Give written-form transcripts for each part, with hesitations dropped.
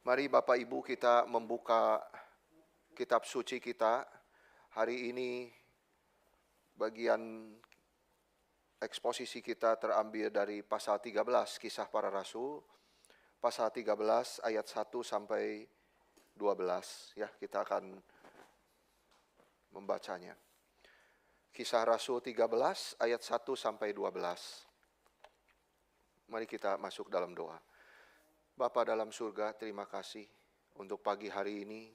Mari Bapak Ibu kita membuka kitab suci kita. Hari ini bagian eksposisi kita terambil dari pasal 13 Kisah Para Rasul. Pasal 13 ayat 1 sampai 12 ya, kita akan membacanya. Kisah Rasul 13 ayat 1 sampai 12. Mari kita masuk dalam doa. Bapa dalam surga, terima kasih untuk pagi hari ini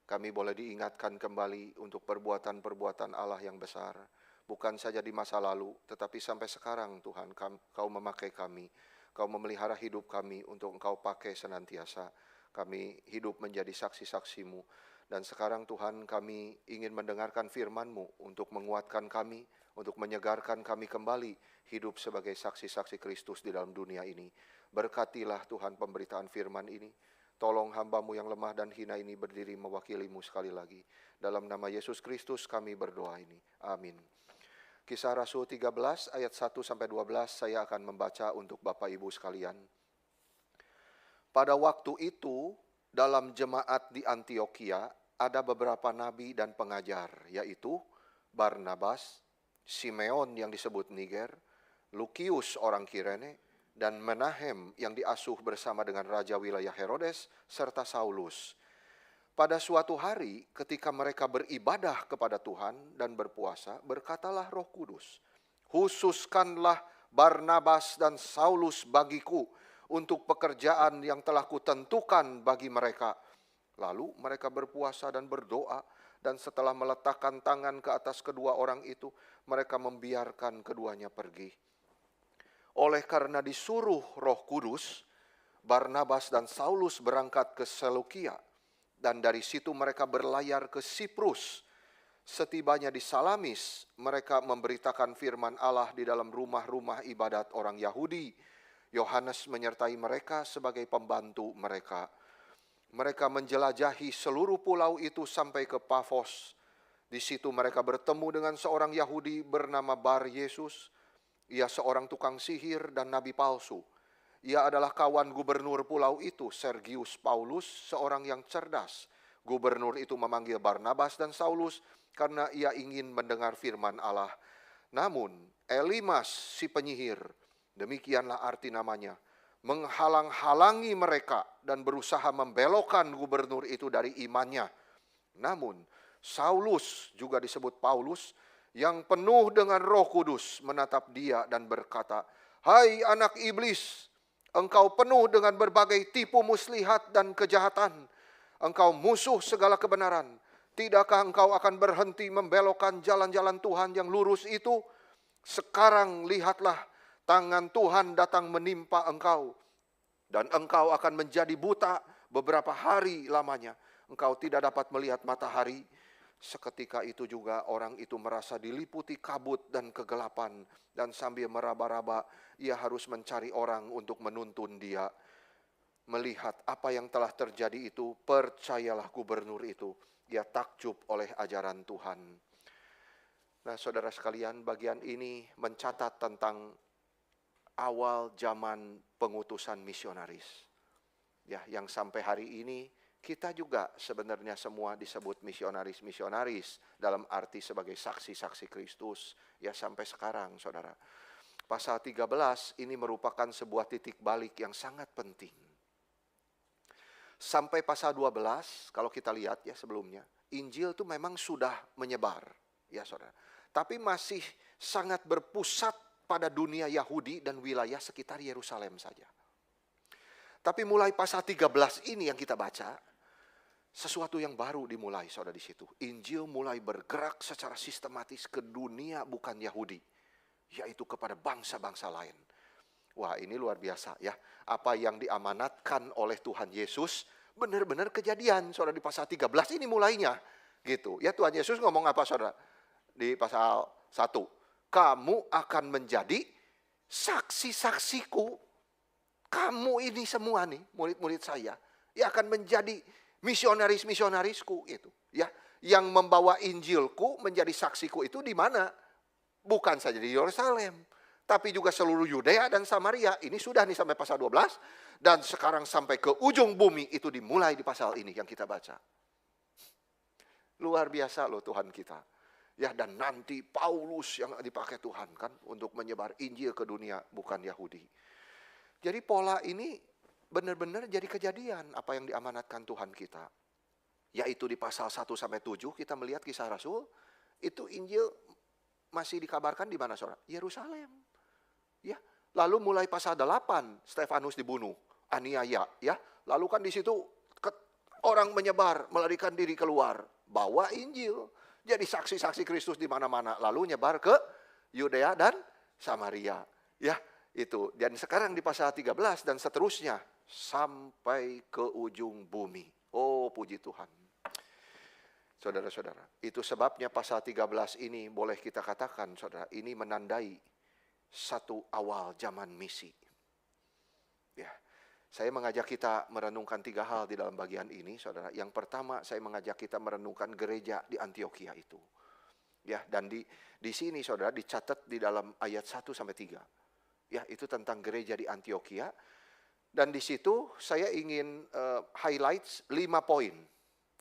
kami boleh diingatkan kembali untuk perbuatan-perbuatan Allah yang besar. Bukan saja di masa lalu, tetapi sampai sekarang Tuhan, Kau memakai kami. Kau memelihara hidup kami untuk Engkau pakai senantiasa. Kami hidup menjadi saksi-saksi-Mu. Dan sekarang Tuhan, kami ingin mendengarkan firman-Mu untuk menguatkan kami, untuk menyegarkan kami kembali hidup sebagai saksi-saksi Kristus di dalam dunia ini. Berkatilah Tuhan pemberitaan firman ini. Tolong hamba-Mu yang lemah dan hina ini berdiri mewakili-Mu sekali lagi. Dalam nama Yesus Kristus kami berdoa ini. Amin. Kisah Rasul 13 ayat 1 sampai 12 saya akan membaca untuk Bapak Ibu sekalian. Pada waktu itu dalam jemaat di Antioquia ada beberapa nabi dan pengajar, yaitu Barnabas, Simeon yang disebut Niger, Lukius orang Kirene, dan Menahem yang diasuh bersama dengan Raja wilayah Herodes, serta Saulus. Pada suatu hari ketika mereka beribadah kepada Tuhan dan berpuasa, berkatalah Roh Kudus, "Khususkanlah Barnabas dan Saulus bagiku untuk pekerjaan yang telah kutentukan bagi mereka." Lalu mereka berpuasa dan berdoa, dan setelah meletakkan tangan ke atas kedua orang itu, mereka membiarkan keduanya pergi. Oleh karena disuruh Roh Kudus, Barnabas dan Saulus berangkat ke Selukia, dan dari situ mereka berlayar ke Siprus. Setibanya di Salamis, mereka memberitakan firman Allah di dalam rumah-rumah ibadat orang Yahudi. Yohanes menyertai mereka sebagai pembantu mereka. Mereka menjelajahi seluruh pulau itu sampai ke Pafos. Di situ mereka bertemu dengan seorang Yahudi bernama Bar Yesus. Ia seorang tukang sihir dan nabi palsu. Ia adalah kawan gubernur pulau itu, Sergius Paulus, seorang yang cerdas. Gubernur itu memanggil Barnabas dan Saulus karena ia ingin mendengar firman Allah. Namun Elimas si penyihir, demikianlah arti namanya, menghalang-halangi mereka dan berusaha membelokkan gubernur itu dari imannya. Namun Saulus, juga disebut Paulus, yang penuh dengan Roh Kudus, menatap dia dan berkata, "Hai anak iblis, engkau penuh dengan berbagai tipu muslihat dan kejahatan. Engkau musuh segala kebenaran. Tidakkah engkau akan berhenti membelokkan jalan-jalan Tuhan yang lurus itu? Sekarang lihatlah, tangan Tuhan datang menimpa engkau, dan engkau akan menjadi buta beberapa hari lamanya. Engkau tidak dapat melihat matahari." Seketika itu juga orang itu merasa diliputi kabut dan kegelapan, dan sambil meraba-raba ia harus mencari orang untuk menuntun dia. Melihat apa yang telah terjadi itu, percayalah gubernur itu, ia takjub oleh ajaran Tuhan. Nah, saudara sekalian, bagian ini mencatat tentang awal zaman pengutusan misionaris. Ya, yang sampai hari ini kita juga sebenarnya semua disebut misionaris-misionaris dalam arti sebagai saksi-saksi Kristus. Ya, sampai sekarang, saudara. Pasal 13 ini merupakan sebuah titik balik yang sangat penting. Sampai pasal 12, kalau kita lihat ya sebelumnya, Injil itu memang sudah menyebar, ya saudara. Tapi masih sangat berpusat pada dunia Yahudi dan wilayah sekitar Yerusalem saja. Tapi mulai pasal 13 ini yang kita baca, sesuatu yang baru dimulai, saudara, di situ. Injil mulai bergerak secara sistematis ke dunia bukan Yahudi, yaitu kepada bangsa-bangsa lain. Wah, ini luar biasa ya. Apa yang diamanatkan oleh Tuhan Yesus benar-benar kejadian, saudara, di pasal 13 ini mulainya. Gitu. Ya, Tuhan Yesus ngomong apa, saudara? Di pasal 1. "Kamu akan menjadi saksi-saksiku." Kamu ini semua nih, murid-murid saya, ya akan menjadi misionaris-misionarisku itu, ya, yang membawa Injilku menjadi saksiku itu di mana? Bukan saja di Yerusalem, tapi juga seluruh Yudea dan Samaria. Ini sudah nih sampai pasal 12. Dan sekarang sampai ke ujung bumi, itu dimulai di pasal ini yang kita baca. Luar biasa loh Tuhan kita. Ya, dan nanti Paulus yang dipakai Tuhan kan untuk menyebar Injil ke dunia, bukan Yahudi. Jadi pola ini benar-benar jadi kejadian apa yang diamanatkan Tuhan kita. Yaitu di pasal 1-7 kita melihat Kisah Rasul, itu Injil masih dikabarkan di mana saudara? Yerusalem. Ya, lalu mulai pasal 8 Stefanus dibunuh, aniaya, ya. Lalu kan di situ orang menyebar, melarikan diri keluar, bawa Injil. Jadi saksi-saksi Kristus di mana-mana, lalu nyebar ke Yudea dan Samaria. Ya, itu. Dan sekarang di pasal 13 dan seterusnya sampai ke ujung bumi. Oh, puji Tuhan. Saudara-saudara, itu sebabnya pasal 13 ini boleh kita katakan, saudara, ini menandai satu awal zaman misi. Ya, saya mengajak kita merenungkan 3 hal di dalam bagian ini, saudara. Yang pertama, saya mengajak kita merenungkan gereja di Antiokhia itu. Ya, dan di sini, saudara, dicatat di dalam ayat 1-3. Ya, itu tentang gereja di Antiokhia. Dan di situ saya ingin highlight 5 poin.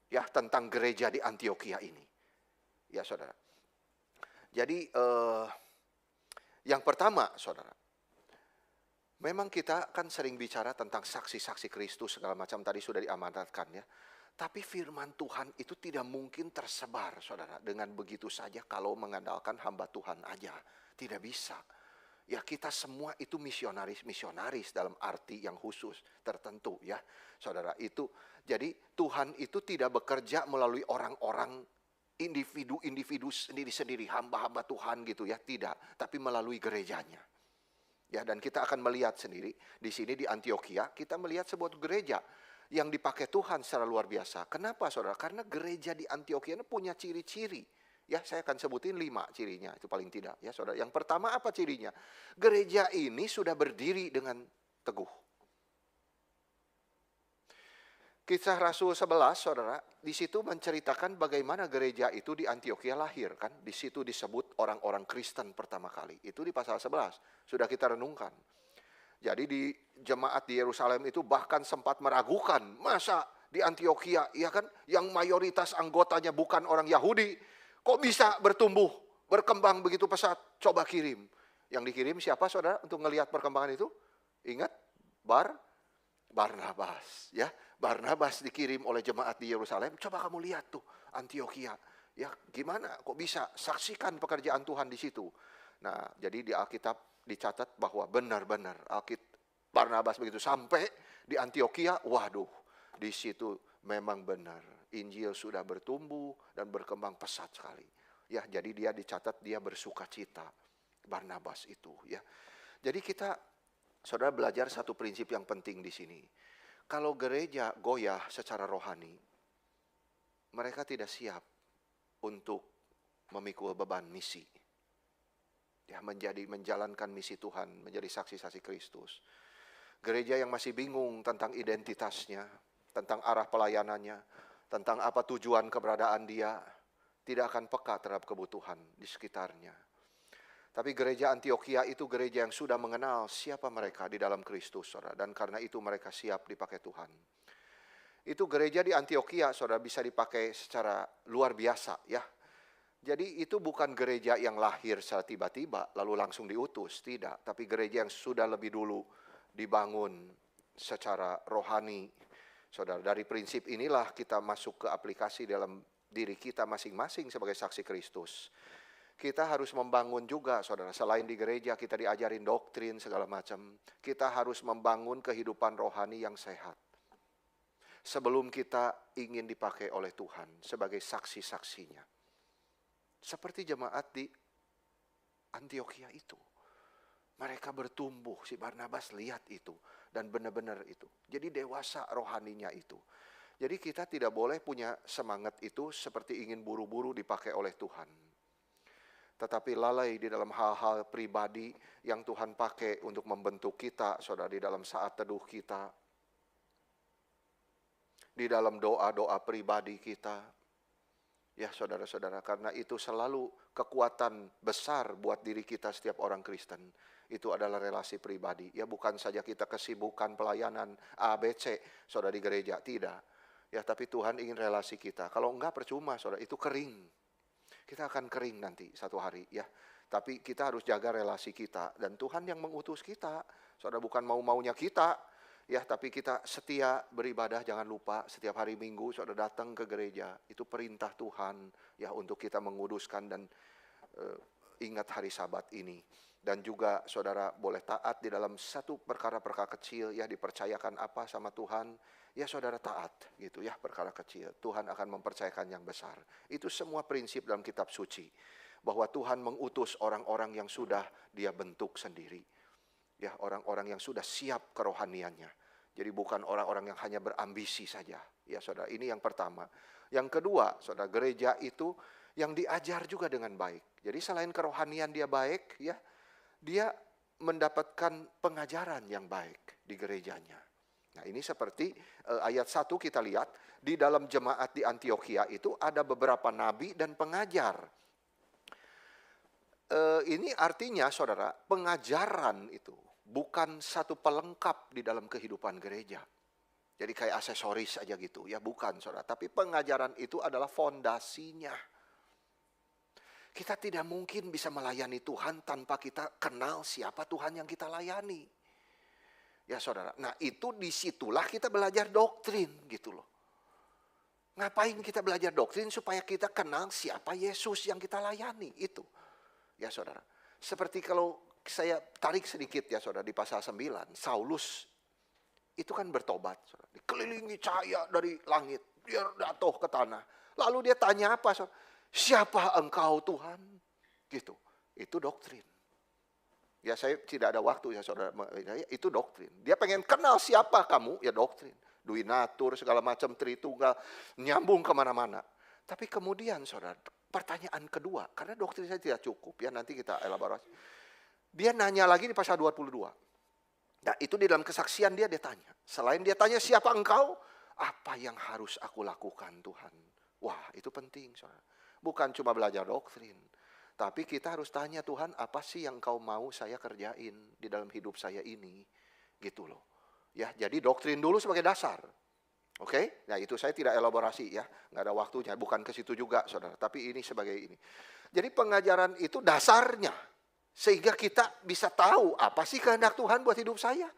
Ya, tentang gereja di Antiokhia ini. Ya, saudara. Jadi, yang pertama, saudara. Memang kita kan sering bicara tentang saksi-saksi Kristus segala macam, tadi sudah diamanatkan ya. Tapi firman Tuhan itu tidak mungkin tersebar, saudara, dengan begitu saja kalau mengandalkan hamba Tuhan aja. Tidak bisa. Ya, kita semua itu misionaris dalam arti yang khusus tertentu ya. Saudara, itu jadi Tuhan itu tidak bekerja melalui orang-orang, individu-individu sendiri-sendiri, hamba-hamba Tuhan gitu ya, tidak, tapi melalui gerejanya. Ya, dan kita akan melihat sendiri di sini di Antiokhia, kita melihat sebuah gereja yang dipakai Tuhan secara luar biasa. Kenapa, saudara? Karena gereja di Antiokhia ini punya ciri-ciri. Ya, saya akan sebutin 5 cirinya, itu paling tidak. Ya, saudara. Yang pertama apa cirinya? Gereja ini sudah berdiri dengan teguh. Kisah Rasul 11, saudara, di situ menceritakan bagaimana gereja itu di Antiokhia lahir, kan? Di situ disebut orang-orang Kristen pertama kali. Itu di pasal 11, sudah kita renungkan. Jadi di jemaat di Yerusalem itu bahkan sempat meragukan, masa di Antiokhia, ya kan, yang mayoritas anggotanya bukan orang Yahudi, kok bisa bertumbuh, berkembang begitu pesat? Coba kirim. Yang dikirim siapa, saudara, untuk melihat perkembangan itu? Ingat, Barnabas, ya. Barnabas dikirim oleh jemaat di Yerusalem. Coba kamu lihat tuh Antiokhia, ya, gimana kok bisa? Saksikan pekerjaan Tuhan di situ. Nah, jadi di Alkitab dicatat bahwa benar-benar Barnabas begitu sampai di Antiokhia, waduh, di situ memang benar Injil sudah bertumbuh dan berkembang pesat sekali. Ya, jadi dia dicatat dia bersuka cita, Barnabas itu, ya. Jadi kita, saudara, belajar satu prinsip yang penting di sini. Kalau gereja goyah secara rohani, mereka tidak siap untuk memikul beban misi. Ya, menjalankan misi Tuhan, menjadi saksi-saksi Kristus. Gereja yang masih bingung tentang identitasnya, tentang arah pelayanannya, tentang apa tujuan keberadaan dia, tidak akan peka terhadap kebutuhan di sekitarnya. Tapi gereja Antiokhia itu gereja yang sudah mengenal siapa mereka di dalam Kristus, saudara. Dan karena itu mereka siap dipakai Tuhan. Itu gereja di Antiokhia, saudara, bisa dipakai secara luar biasa, ya. Jadi itu bukan gereja yang lahir secara tiba-tiba lalu langsung diutus, tidak. Tapi gereja yang sudah lebih dulu dibangun secara rohani. Saudara, dari prinsip inilah kita masuk ke aplikasi dalam diri kita masing-masing sebagai saksi Kristus. Kita harus membangun juga, saudara. Selain di gereja kita diajarin doktrin segala macam, kita harus membangun kehidupan rohani yang sehat. Sebelum kita ingin dipakai oleh Tuhan sebagai saksi-saksinya. Seperti jemaat di Antiokhia itu. Mereka bertumbuh, si Barnabas lihat itu. Dan benar-benar itu. Jadi dewasa rohaninya itu. Jadi kita tidak boleh punya semangat itu seperti ingin buru-buru dipakai oleh Tuhan. Tetapi lalai di dalam hal-hal pribadi yang Tuhan pakai untuk membentuk kita, saudara, di dalam saat teduh kita. Di dalam doa-doa pribadi kita. Ya, saudara-saudara, karena itu selalu kekuatan besar buat diri kita setiap orang Kristen. Itu adalah relasi pribadi. Ya bukan saja kita kesibukan pelayanan A, B, C, saudara di gereja. Tidak. Ya tapi Tuhan ingin relasi kita. Kalau enggak percuma saudara, itu kering. Kita akan kering nanti satu hari ya. Tapi kita harus jaga relasi kita. Dan Tuhan yang mengutus kita. Saudara bukan mau-maunya kita. Ya, tapi kita setia beribadah, jangan lupa setiap hari Minggu saudara datang ke gereja. Itu perintah Tuhan ya untuk kita menguduskan dan ingat hari Sabat ini. Dan juga saudara boleh taat di dalam satu perkara-perkara kecil ya, dipercayakan apa sama Tuhan. Ya saudara taat gitu ya, perkara kecil. Tuhan akan mempercayakan yang besar. Itu semua prinsip dalam kitab suci. Bahwa Tuhan mengutus orang-orang yang sudah Dia bentuk sendiri. Ya, orang-orang yang sudah siap kerohaniannya. Jadi bukan orang-orang yang hanya berambisi saja. Ya saudara, ini yang pertama. Yang kedua, saudara, gereja itu yang diajar juga dengan baik. Jadi selain kerohanian dia baik, ya, dia mendapatkan pengajaran yang baik di gerejanya. Nah ini seperti ayat 1 kita lihat, di dalam jemaat di Antiokhia itu ada beberapa nabi dan pengajar. Ini artinya saudara, pengajaran itu bukan satu pelengkap di dalam kehidupan gereja. Jadi kayak aksesoris aja gitu, ya bukan saudara. Tapi pengajaran itu adalah fondasinya. Kita tidak mungkin bisa melayani Tuhan tanpa kita kenal siapa Tuhan yang kita layani. Ya saudara, nah itu disitulah kita belajar doktrin gitu loh. Ngapain kita belajar doktrin? Supaya kita kenal siapa Yesus yang kita layani, itu. Ya saudara, seperti kalau saya tarik sedikit ya saudara, di pasal 9, Saulus itu kan bertobat, saudara. Dikelilingi cahaya dari langit, dia jatuh ke tanah. Lalu dia tanya apa, saudara? Siapa engkau Tuhan? Gitu, itu doktrin. Ya saya tidak ada waktu ya saudara, itu doktrin. Dia pengen kenal siapa kamu, ya doktrin. Duinatur segala macam, Tritunggal, nyambung kemana-mana. Tapi kemudian saudara, pertanyaan kedua, karena doktrin saya tidak cukup ya, nanti kita elaborasi. Dia nanya lagi di pasal 22. Nah itu di dalam kesaksian dia tanya. Selain dia tanya siapa engkau, apa yang harus aku lakukan Tuhan? Wah itu penting saudara. Bukan cuma belajar doktrin. Tapi kita harus tanya Tuhan, apa sih yang kau mau saya kerjain di dalam hidup saya ini? Gitu loh. Ya, jadi doktrin dulu sebagai dasar. Oke, nah itu saya tidak elaborasi ya, nggak ada waktunya, bukan ke situ juga saudara, tapi ini sebagai ini. Jadi pengajaran itu dasarnya, sehingga kita bisa tahu apa sih kehendak Tuhan buat hidup saya.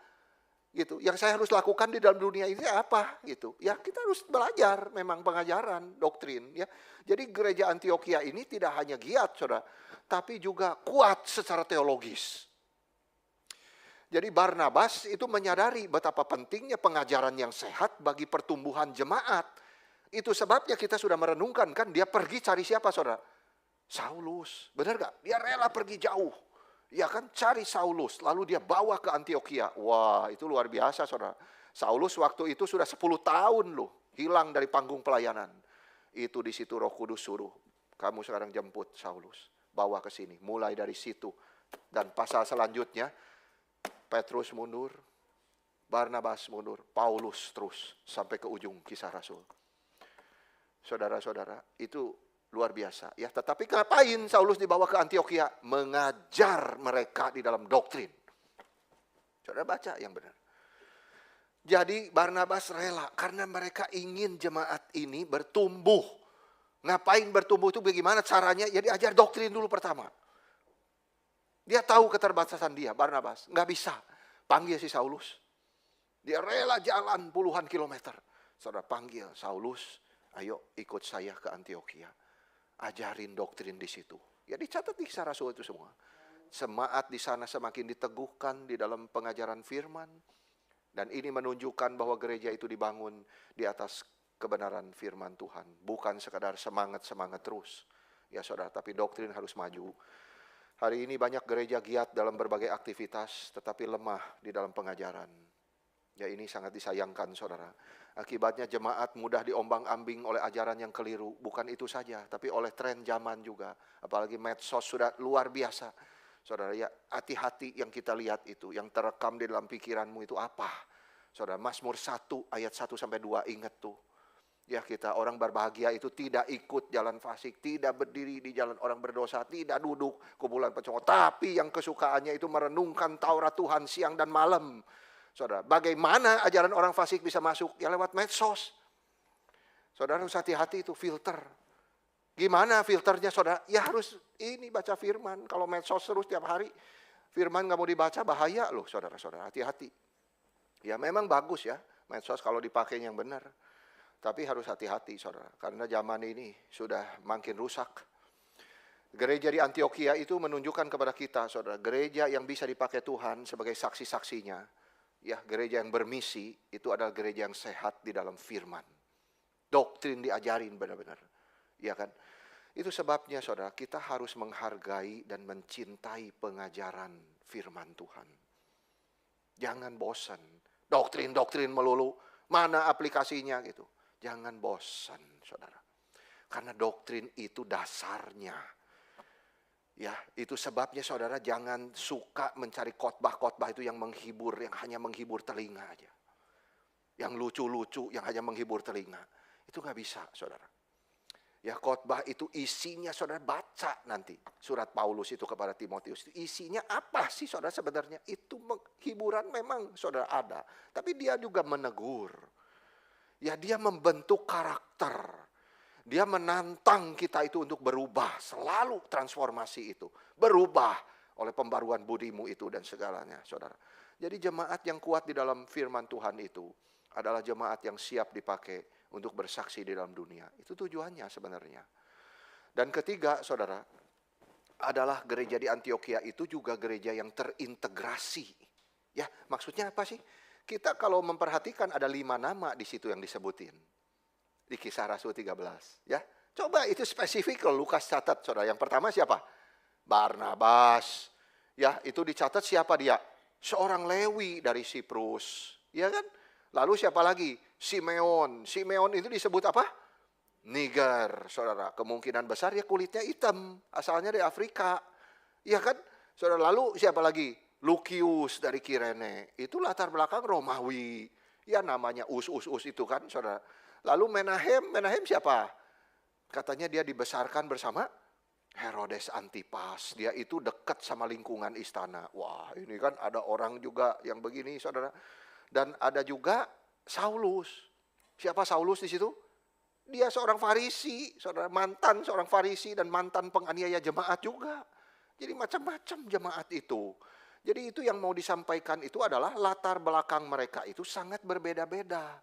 Gitu, yang saya harus lakukan di dalam dunia ini apa gitu. Ya kita harus belajar memang pengajaran, doktrin ya. Jadi gereja Antiokhia ini tidak hanya giat saudara, tapi juga kuat secara teologis. Jadi Barnabas itu menyadari betapa pentingnya pengajaran yang sehat bagi pertumbuhan jemaat. Itu sebabnya kita sudah merenungkan kan, dia pergi cari siapa saudara? Saulus, benar gak? Dia rela pergi jauh. Ya kan, cari Saulus, lalu dia bawa ke Antiokhia. Wah itu luar biasa saudara. Saulus waktu itu sudah 10 tahun loh, hilang dari panggung pelayanan. Itu di situ Roh Kudus suruh, kamu sekarang jemput Saulus, bawa ke sini. Mulai dari situ, dan pasal selanjutnya, Petrus mundur, Barnabas mundur, Paulus terus sampai ke ujung Kisah Rasul. Saudara-saudara, itu luar biasa ya. Tetapi ngapain Saulus dibawa ke Antiokhia? Mengajar mereka di dalam doktrin. Saudara baca yang benar. Jadi Barnabas rela karena mereka ingin jemaat ini bertumbuh. Ngapain bertumbuh itu bagaimana caranya? Ya diajar doktrin dulu pertama. Dia tahu keterbatasan dia, Barnabas. Nggak bisa. Panggil si Saulus. Dia rela jalan puluhan kilometer. Saudara panggil Saulus, ayo ikut saya ke Antiokhia. Ajarin doktrin di situ. Ya dicatat di Kisah Rasul itu semua. Semangat di sana semakin diteguhkan di dalam pengajaran firman. Dan ini menunjukkan bahwa gereja itu dibangun di atas kebenaran firman Tuhan. Bukan sekadar semangat-semangat terus. Ya saudara, tapi doktrin harus maju. Hari ini banyak gereja giat dalam berbagai aktivitas, tetapi lemah di dalam pengajaran. Ya ini sangat disayangkan saudara. Akibatnya jemaat mudah diombang-ambing oleh ajaran yang keliru. Bukan itu saja, tapi oleh tren zaman juga. Apalagi medsos sudah luar biasa. Saudara ya, hati-hati yang kita lihat itu. Yang terekam di dalam pikiranmu itu apa? Saudara, Mazmur 1 ayat 1-2 ingat tuh. Ya, kita orang berbahagia itu tidak ikut jalan fasik, tidak berdiri di jalan orang berdosa, tidak duduk kumpulan pencongkol, tapi yang kesukaannya itu merenungkan Taurat Tuhan siang dan malam. Saudara, bagaimana ajaran orang fasik bisa masuk? Ya lewat medsos. Saudara harus hati-hati itu filter. Gimana filternya saudara? Ya harus ini baca firman. Kalau medsos terus tiap hari, firman nggak mau dibaca bahaya loh saudara-saudara, hati-hati. Ya memang bagus ya medsos kalau dipakai yang benar. Tapi harus hati-hati saudara, karena zaman ini sudah makin rusak. Gereja di Antioquia itu menunjukkan kepada kita saudara, gereja yang bisa dipakai Tuhan sebagai saksi-saksinya. Ya, gereja yang bermisi itu adalah gereja yang sehat di dalam firman. Doktrin diajarin benar-benar. Ya kan? Itu sebabnya saudara, kita harus menghargai dan mencintai pengajaran firman Tuhan. Jangan bosan. Doktrin-doktrin melulu, mana aplikasinya gitu. Jangan bosan, saudara. Karena doktrin itu dasarnya. Ya, itu sebabnya saudara jangan suka mencari khotbah-khotbah itu yang menghibur, yang hanya menghibur telinga aja. Yang lucu-lucu, yang hanya menghibur telinga. Itu gak bisa, saudara. Ya, khotbah itu isinya saudara baca nanti. Surat Paulus itu kepada Timotius. Isinya apa sih saudara sebenarnya? Itu hiburan memang saudara ada. Tapi dia juga menegur. Ya, dia membentuk karakter. Dia menantang kita itu untuk berubah. Selalu transformasi itu. Berubah oleh pembaruan budimu itu dan segalanya, saudara. Jadi jemaat yang kuat di dalam firman Tuhan itu adalah jemaat yang siap dipakai untuk bersaksi di dalam dunia. Itu tujuannya sebenarnya. Dan ketiga, saudara, adalah gereja di Antioquia itu juga gereja yang terintegrasi. Ya, maksudnya apa sih? Kita kalau memperhatikan ada 5 nama di situ yang disebutin. Di Kisah Rasul 13. Ya, coba itu spesifik kalau Lukas catat, saudara. Yang pertama siapa? Barnabas. Ya, itu dicatat siapa dia? Seorang Lewi dari Siprus. Ya kan? Lalu siapa lagi? Simeon. Simeon itu disebut apa? Niger, saudara. Kemungkinan besar ya kulitnya hitam. Asalnya dari Afrika. Ya kan? Saudara, lalu siapa lagi? Lukius dari Kirene, itu latar belakang Romawi. Ya namanya us itu kan saudara. Lalu Menahem siapa? Katanya dia dibesarkan bersama Herodes Antipas. Dia itu dekat sama lingkungan istana. Wah, ini kan ada orang juga yang begini saudara. Dan ada juga Saulus. Siapa Saulus di situ? Dia seorang Farisi, saudara, mantan seorang Farisi dan mantan penganiaya jemaat juga. Jadi macam-macam jemaat itu. Jadi itu yang mau disampaikan itu adalah latar belakang mereka itu sangat berbeda-beda.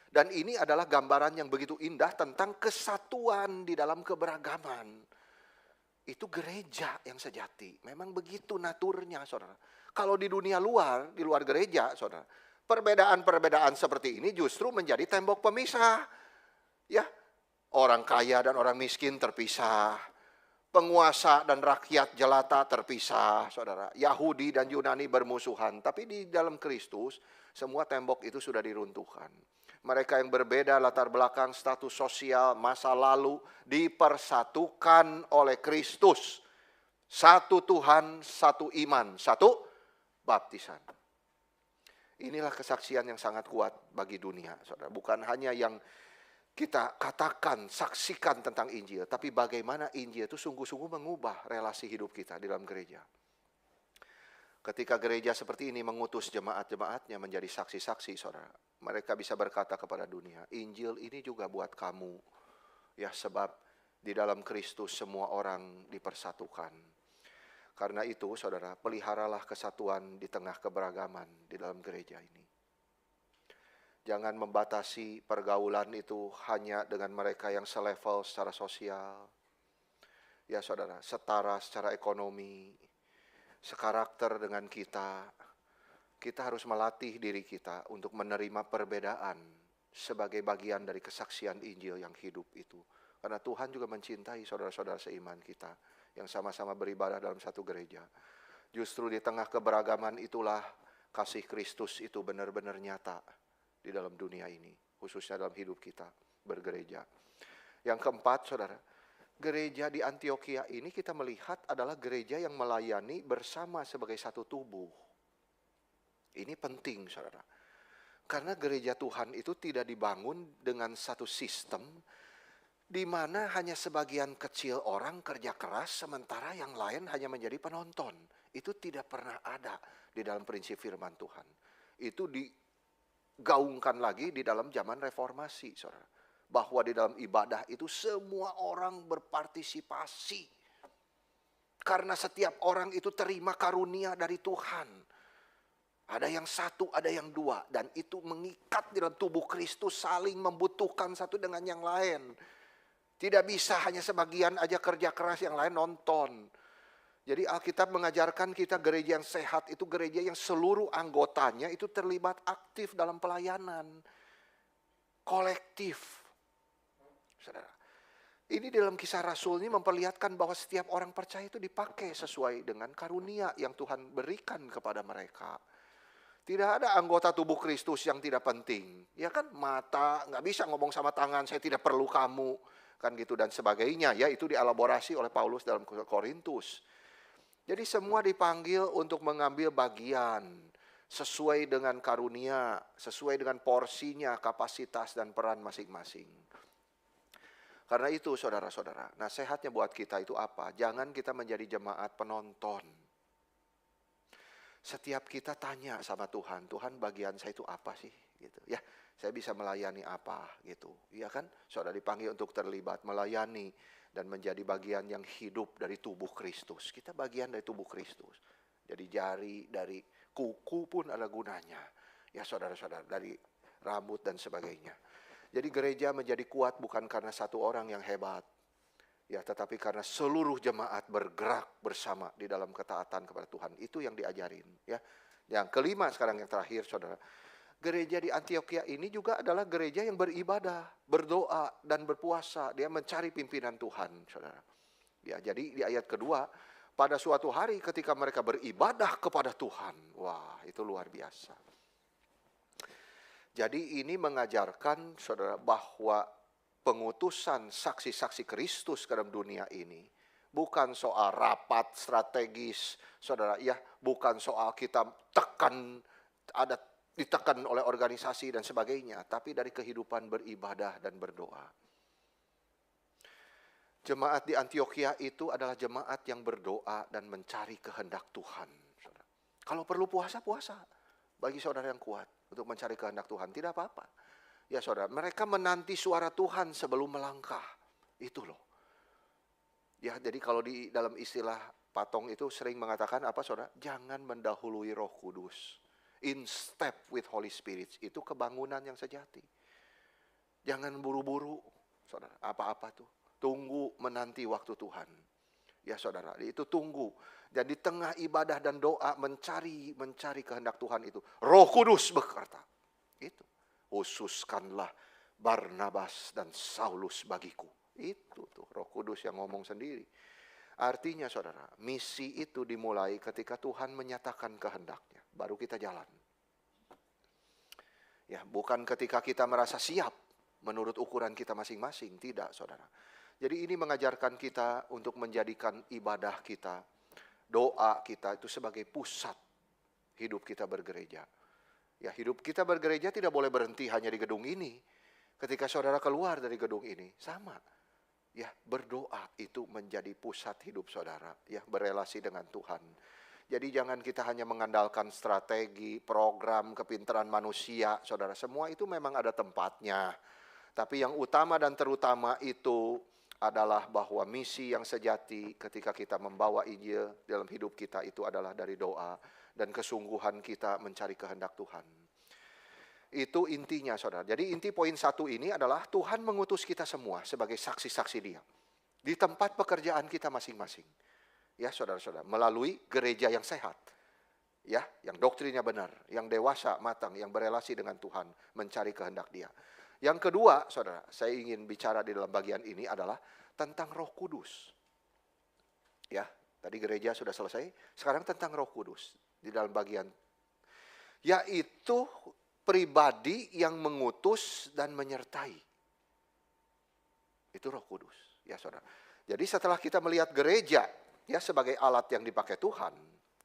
Dan ini adalah gambaran yang begitu indah tentang kesatuan di dalam keberagaman. Itu gereja yang sejati. Memang begitu naturnya, saudara. Kalau di dunia luar, di luar gereja, saudara, perbedaan-perbedaan seperti ini justru menjadi tembok pemisah. Ya, orang kaya dan orang miskin terpisah. Penguasa dan rakyat jelata terpisah, saudara. Yahudi dan Yunani bermusuhan. Tapi di dalam Kristus, semua tembok itu sudah diruntuhkan. Mereka yang berbeda latar belakang, status sosial, masa lalu, dipersatukan oleh Kristus. Satu Tuhan, satu iman, satu baptisan. Inilah kesaksian yang sangat kuat bagi dunia, saudara. Bukan hanya yang kita katakan, saksikan tentang Injil. Tapi bagaimana Injil itu sungguh-sungguh mengubah relasi hidup kita di dalam gereja. Ketika gereja seperti ini mengutus jemaat-jemaatnya menjadi saksi-saksi, saudara. Mereka bisa berkata kepada dunia, Injil ini juga buat kamu. Ya, sebab di dalam Kristus semua orang dipersatukan. Karena itu, saudara, peliharalah kesatuan di tengah keberagaman di dalam gereja ini. Jangan membatasi pergaulan itu hanya dengan mereka yang selevel secara sosial. Ya saudara, setara secara ekonomi, sekarakter dengan kita. Kita harus melatih diri kita untuk menerima perbedaan sebagai bagian dari kesaksian Injil yang hidup itu. Karena Tuhan juga mencintai saudara-saudara seiman kita yang sama-sama beribadah dalam satu gereja. Justru di tengah keberagaman itulah kasih Kristus itu benar-benar nyata di dalam dunia ini, khususnya dalam hidup kita bergereja. Yang keempat, saudara, gereja di Antioquia ini kita melihat adalah gereja yang melayani bersama sebagai satu tubuh. Ini penting, saudara. Karena gereja Tuhan itu tidak dibangun dengan satu sistem di mana hanya sebagian kecil orang kerja keras sementara yang lain hanya menjadi penonton. Itu tidak pernah ada di dalam prinsip firman Tuhan. Itu digaungkan lagi di dalam zaman reformasi, saudara. Bahwa di dalam ibadah itu semua orang berpartisipasi. Karena setiap orang itu terima karunia dari Tuhan. Ada yang satu, ada yang dua. Dan itu mengikat di dalam tubuh Kristus, saling membutuhkan satu dengan yang lain. Tidak bisa hanya sebagian aja kerja keras, yang lain nonton. Jadi Alkitab mengajarkan kita gereja yang sehat itu gereja yang seluruh anggotanya itu terlibat aktif dalam pelayanan. Kolektif. Saudara. Ini dalam Kisah Rasul ini memperlihatkan bahwa setiap orang percaya itu dipakai sesuai dengan karunia yang Tuhan berikan kepada mereka. Tidak ada anggota tubuh Kristus yang tidak penting. Ya kan, mata, nggak bisa ngomong sama tangan, saya tidak perlu kamu. Kan gitu dan sebagainya, ya itu dielaborasi oleh Paulus dalam Korintus. Jadi semua dipanggil untuk mengambil bagian sesuai dengan karunia, sesuai dengan porsinya, kapasitas dan peran masing-masing. Karena itu saudara-saudara, nasihatnya buat kita itu apa? Jangan kita menjadi jemaat penonton. Setiap kita tanya sama Tuhan, Tuhan bagian saya itu apa sih? Gitu ya. Saya bisa melayani apa gitu. Iya kan? Saudara dipanggil untuk terlibat melayani dan menjadi bagian yang hidup dari tubuh Kristus. Kita bagian dari tubuh Kristus. Jadi jari, dari kuku pun ada gunanya. Ya saudara-saudara, dari rambut dan sebagainya. Jadi gereja menjadi kuat bukan karena satu orang yang hebat. Ya, tetapi karena seluruh jemaat bergerak bersama di dalam ketaatan kepada Tuhan. Itu yang diajarin. Ya. Yang kelima sekarang yang terakhir saudara. Gereja di Antioquia ini juga adalah gereja yang beribadah, berdoa, dan berpuasa. Dia mencari pimpinan Tuhan, saudara. Ya, jadi di ayat kedua, pada suatu hari ketika mereka beribadah kepada Tuhan. Wah, itu luar biasa. Jadi ini mengajarkan, saudara, bahwa pengutusan saksi-saksi Kristus ke dalam dunia ini bukan soal rapat strategis, saudara. Ya, bukan soal kita ditekan oleh organisasi dan sebagainya, tapi dari kehidupan beribadah dan berdoa. Jemaat di Antioquia itu adalah jemaat yang berdoa dan mencari kehendak Tuhan. Saudara. Kalau perlu puasa, puasa. Bagi saudara yang kuat untuk mencari kehendak Tuhan, tidak apa-apa. Ya saudara, mereka menanti suara Tuhan sebelum melangkah. Itu loh. Ya, jadi kalau di dalam istilah Patong itu sering mengatakan apa saudara? Jangan mendahului Roh Kudus. In step with Holy Spirit, itu kebangunan yang sejati. Jangan buru-buru, saudara, apa-apa tuh. Tunggu menanti waktu Tuhan. Ya saudara, itu tunggu. Dan di tengah ibadah dan doa mencari kehendak Tuhan itu. Roh Kudus berkata, itu. Khususkanlah Barnabas dan Saulus bagiku. Itu tuh Roh Kudus yang ngomong sendiri. Artinya saudara, misi itu dimulai ketika Tuhan menyatakan kehendaknya. Baru kita jalan. Ya, bukan ketika kita merasa siap menurut ukuran kita masing-masing. Tidak saudara. Jadi ini mengajarkan kita untuk menjadikan ibadah kita, doa kita itu sebagai pusat hidup kita bergereja. Ya, hidup kita bergereja tidak boleh berhenti hanya di gedung ini. Ketika saudara keluar dari gedung ini, sama. Ya, berdoa itu menjadi pusat hidup saudara, ya, berelasi dengan Tuhan. Jadi jangan kita hanya mengandalkan strategi, program, kepintaran manusia, saudara. Semua itu memang ada tempatnya. Tapi yang utama dan terutama itu adalah bahwa misi yang sejati ketika kita membawa Injil dalam hidup kita itu adalah dari doa dan kesungguhan kita mencari kehendak Tuhan. Itu intinya saudara. Jadi inti poin 1 ini adalah Tuhan mengutus kita semua sebagai saksi-saksi Dia. Di tempat pekerjaan kita masing-masing. Ya saudara-saudara, melalui gereja yang sehat. Ya, yang doktrinnya benar, yang dewasa, matang, yang berelasi dengan Tuhan, mencari kehendak Dia. Yang kedua, saudara, saya ingin bicara di dalam bagian ini adalah tentang Roh Kudus. Ya, tadi gereja sudah selesai, sekarang tentang Roh Kudus di dalam bagian yaitu pribadi yang mengutus dan menyertai. Itu Roh Kudus, ya saudara. Jadi setelah kita melihat gereja ya sebagai alat yang dipakai Tuhan,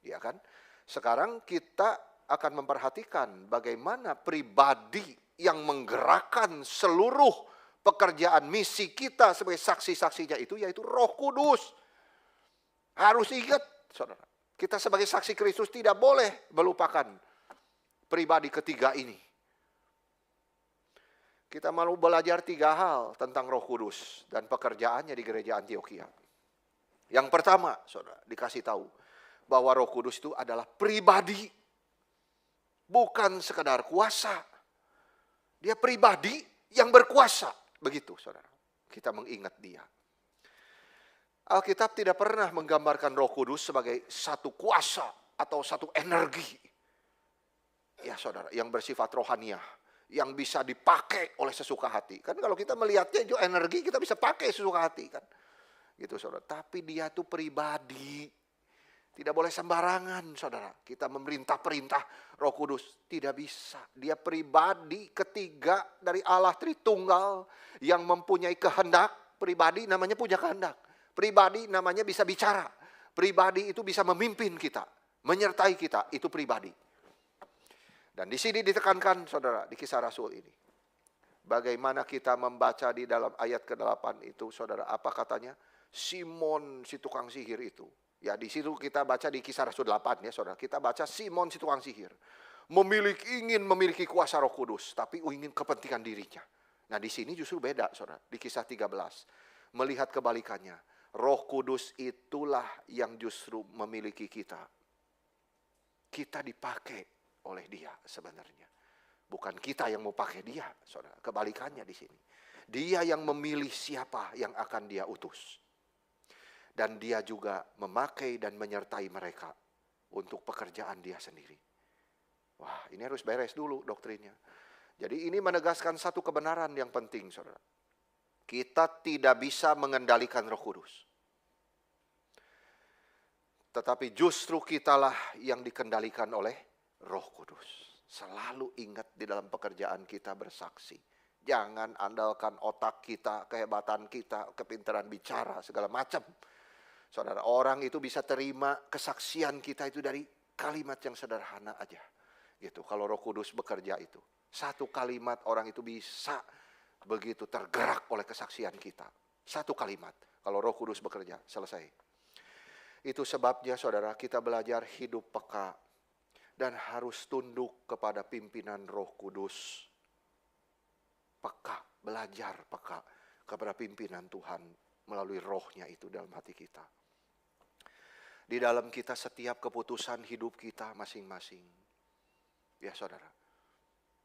ya kan? Sekarang kita akan memperhatikan bagaimana pribadi yang menggerakkan seluruh pekerjaan misi kita sebagai saksi-saksinya itu, yaitu Roh Kudus. Harus ingat, saudara, kita sebagai saksi Kristus tidak boleh melupakan pribadi ketiga ini. Kita mau belajar 3 hal tentang Roh Kudus dan pekerjaannya di gereja Antiokhia. Yang pertama, saudara, dikasih tahu bahwa Roh Kudus itu adalah pribadi, bukan sekedar kuasa. Dia pribadi yang berkuasa. Begitu, saudara. Kita mengingat dia. Alkitab tidak pernah menggambarkan Roh Kudus sebagai satu kuasa atau satu energi. Ya, saudara, yang bersifat rohaniah, yang bisa dipakai oleh sesuka hati. Kan kalau kita melihatnya itu energi, kita bisa pakai sesuka hati kan. Gitu, saudara. Tapi dia itu pribadi. Tidak boleh sembarangan, saudara. Kita memerintah-perintah Roh Kudus. Tidak bisa. Dia pribadi ketiga dari Allah Tritunggal yang mempunyai kehendak. Pribadi namanya punya kehendak. Pribadi namanya bisa bicara. Pribadi itu bisa memimpin kita. Menyertai kita. Itu pribadi. Dan di sini ditekankan, saudara, di Kisah Rasul ini. Bagaimana kita membaca di dalam ayat ke-8 itu, saudara. Apa katanya? Simon si tukang sihir itu. Ya, di situ kita baca di Kisah Rasul 8 ya, saudara. Kita baca Simon si tukang sihir ingin memiliki kuasa Roh Kudus, tapi ingin kepentingan dirinya. Nah, di sini justru beda, saudara. Di Kisah 13 melihat kebalikannya. Roh Kudus itulah yang justru memiliki kita. Kita dipakai oleh Dia sebenarnya. Bukan kita yang mau pakai Dia, saudara. Kebalikannya di sini. Dia yang memilih siapa yang akan Dia utus. Dan dia juga memakai dan menyertai mereka untuk pekerjaan dia sendiri. Wah, ini harus beres dulu doktrinnya. Jadi ini menegaskan satu kebenaran yang penting, saudara. Kita tidak bisa mengendalikan Roh Kudus. Tetapi justru kitalah yang dikendalikan oleh Roh Kudus. Selalu ingat di dalam pekerjaan kita bersaksi. Jangan andalkan otak kita, kehebatan kita, kepintaran bicara, segala macam. Saudara, orang itu bisa terima kesaksian kita itu dari kalimat yang sederhana aja. Gitu, kalau Roh Kudus bekerja itu. Satu kalimat orang itu bisa begitu tergerak oleh kesaksian kita. Satu kalimat, kalau Roh Kudus bekerja, selesai. Itu sebabnya, saudara, kita belajar hidup peka. Dan harus tunduk kepada pimpinan Roh Kudus. Peka, belajar peka kepada pimpinan Tuhan melalui rohnya itu dalam hati kita. Di dalam kita setiap keputusan hidup kita masing-masing. Ya, saudara.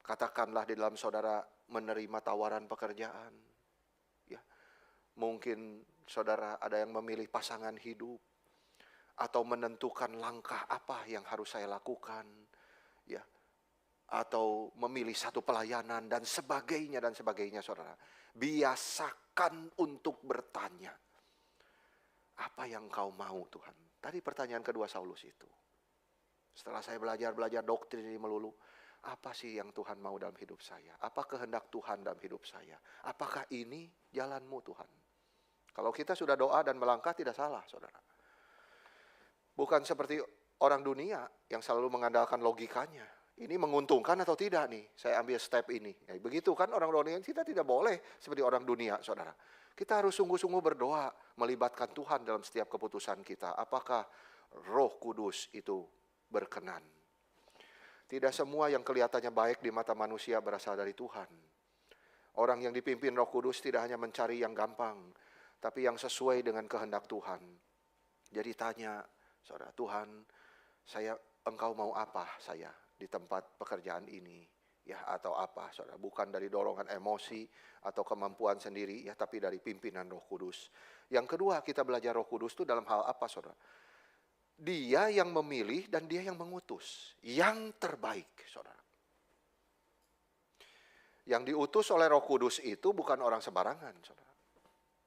Katakanlah di dalam saudara menerima tawaran pekerjaan. Ya. Mungkin saudara ada yang memilih pasangan hidup. Atau menentukan langkah apa yang harus saya lakukan. Ya. Atau memilih satu pelayanan dan sebagainya, saudara. Biasakan untuk bertanya. Apa yang kau mau, Tuhan? Tadi pertanyaan kedua Saulus itu. Setelah saya belajar doktrin ini melulu. Apa sih yang Tuhan mau dalam hidup saya? Apa kehendak Tuhan dalam hidup saya? Apakah ini jalanmu, Tuhan? Kalau kita sudah doa dan melangkah tidak salah, saudara. Bukan seperti orang dunia yang selalu mengandalkan logikanya. Ini menguntungkan atau tidak nih? Saya ambil step ini. Ya, begitu kan orang dunia, kita tidak boleh seperti orang dunia, saudara. Kita harus sungguh-sungguh berdoa, melibatkan Tuhan dalam setiap keputusan kita. Apakah Roh Kudus itu berkenan? Tidak semua yang kelihatannya baik di mata manusia berasal dari Tuhan. Orang yang dipimpin Roh Kudus tidak hanya mencari yang gampang, tapi yang sesuai dengan kehendak Tuhan. Jadi tanya, saudara, Tuhan, engkau mau apa saya di tempat pekerjaan ini? Ya, atau apa, saudara? Bukan dari dorongan emosi atau kemampuan sendiri, ya, tapi dari pimpinan Roh Kudus. Yang kedua, kita belajar Roh Kudus itu dalam hal apa, saudara? Dia yang memilih dan dia yang mengutus. Yang terbaik, saudara. Yang diutus oleh Roh Kudus itu bukan orang sembarangan, saudara.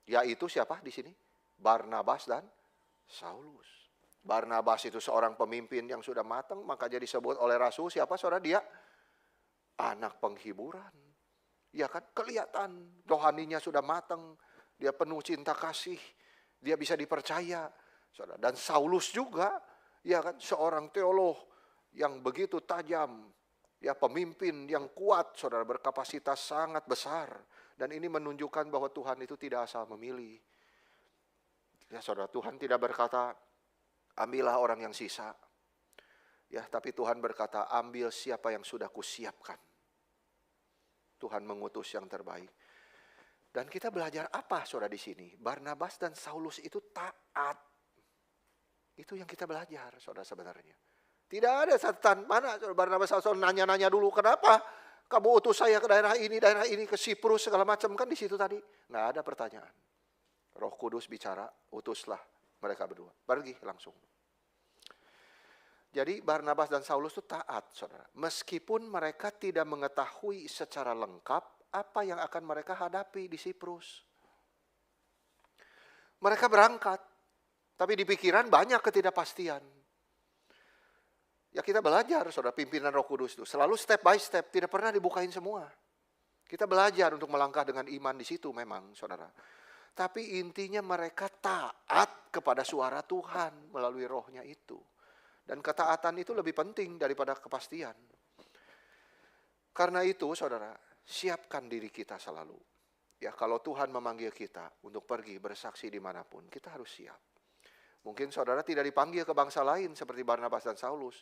Yaitu siapa di sini? Barnabas dan Saulus. Barnabas itu seorang pemimpin yang sudah matang, maka jadi disebut oleh Rasul siapa, saudara? Dia anak penghiburan. Ya kan, kelihatan rohaninya sudah matang, dia penuh cinta kasih, dia bisa dipercaya. Saudara. Dan Saulus juga, ya kan, seorang teolog yang begitu tajam, ya pemimpin yang kuat, saudara, berkapasitas sangat besar. Dan ini menunjukkan bahwa Tuhan itu tidak asal memilih. Ya saudara, Tuhan tidak berkata, ambillah orang yang sisa. Ya, tapi Tuhan berkata, ambil siapa yang sudah kusiapkan. Tuhan mengutus yang terbaik. Dan kita belajar apa saudara di sini? Barnabas dan Saulus itu taat. Itu yang kita belajar saudara sebenarnya. Tidak ada catatan mana Barnabas Saulus nanya-nanya dulu kenapa kamu utus saya ke daerah ini, ke Siprus segala macam, kan di situ tadi. Nggak ada pertanyaan. Roh Kudus bicara, utuslah mereka berdua. Pergi langsung. Jadi Barnabas dan Saulus itu taat saudara. Meskipun mereka tidak mengetahui secara lengkap apa yang akan mereka hadapi di Siprus. Mereka berangkat, tapi di pikiran banyak ketidakpastian. Ya kita belajar, saudara, pimpinan Roh Kudus itu selalu step by step, tidak pernah dibukain semua. Kita belajar untuk melangkah dengan iman di situ memang, saudara. Tapi intinya mereka taat kepada suara Tuhan melalui rohnya itu. Dan ketaatan itu lebih penting daripada kepastian. Karena itu, saudara, siapkan diri kita selalu. Ya, kalau Tuhan memanggil kita untuk pergi bersaksi dimanapun, kita harus siap. Mungkin saudara tidak dipanggil ke bangsa lain seperti Barnabas dan Saulus,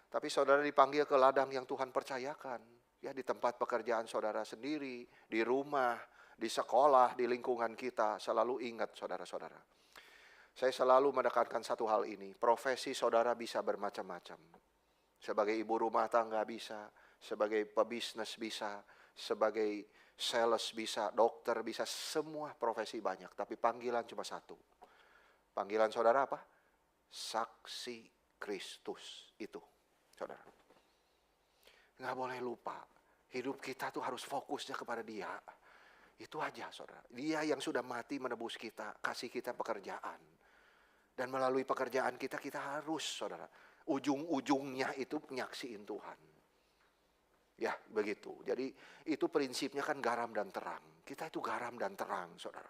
tapi saudara dipanggil ke ladang yang Tuhan percayakan. Ya, di tempat pekerjaan saudara sendiri, di rumah, di sekolah, di lingkungan kita. Selalu ingat saudara-saudara. Saya selalu menekankan satu hal ini, profesi saudara bisa bermacam-macam. Sebagai ibu rumah tangga bisa, sebagai pebisnis bisa, sebagai sales bisa, dokter bisa, semua profesi banyak. Tapi panggilan cuma satu. Panggilan saudara apa? Saksi Kristus itu, saudara. Nggak boleh lupa, hidup kita tuh harus fokusnya kepada Dia. Itu aja saudara. Dia yang sudah mati menebus kita, kasih kita pekerjaan. Dan melalui pekerjaan kita harus saudara, ujung-ujungnya itu nyaksiin Tuhan. Ya begitu. Jadi itu prinsipnya kan garam dan terang. Kita itu garam dan terang saudara.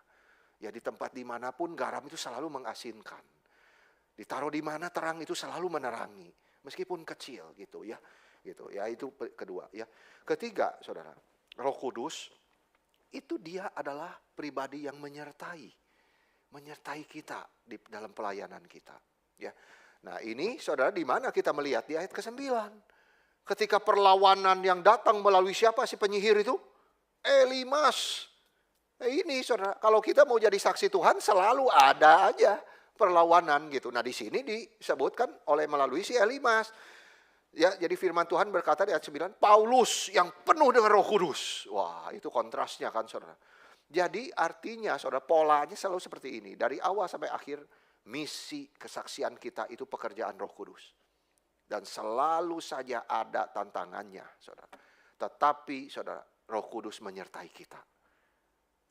Ya di tempat dimanapun garam itu selalu mengasinkan. Ditaruh di mana terang itu selalu menerangi. Meskipun kecil gitu ya. Gitu ya, itu kedua ya. Ketiga saudara, Roh Kudus itu Dia adalah pribadi yang menyertai kita di dalam pelayanan kita ya. Nah ini saudara, di mana kita melihat di ayat ke-9. Ketika perlawanan yang datang melalui siapa si penyihir itu? Elimas. Nah ini saudara, kalau kita mau jadi saksi Tuhan selalu ada aja perlawanan gitu. Nah di sini disebutkan melalui si Elimas. Ya, jadi firman Tuhan berkata di ayat 9, Paulus yang penuh dengan Roh Kudus. Wah, itu kontrasnya kan saudara. Jadi artinya saudara, polanya selalu seperti ini. Dari awal sampai akhir, misi kesaksian kita itu pekerjaan Roh Kudus. Dan selalu saja ada tantangannya saudara. Tetapi saudara, Roh Kudus menyertai kita.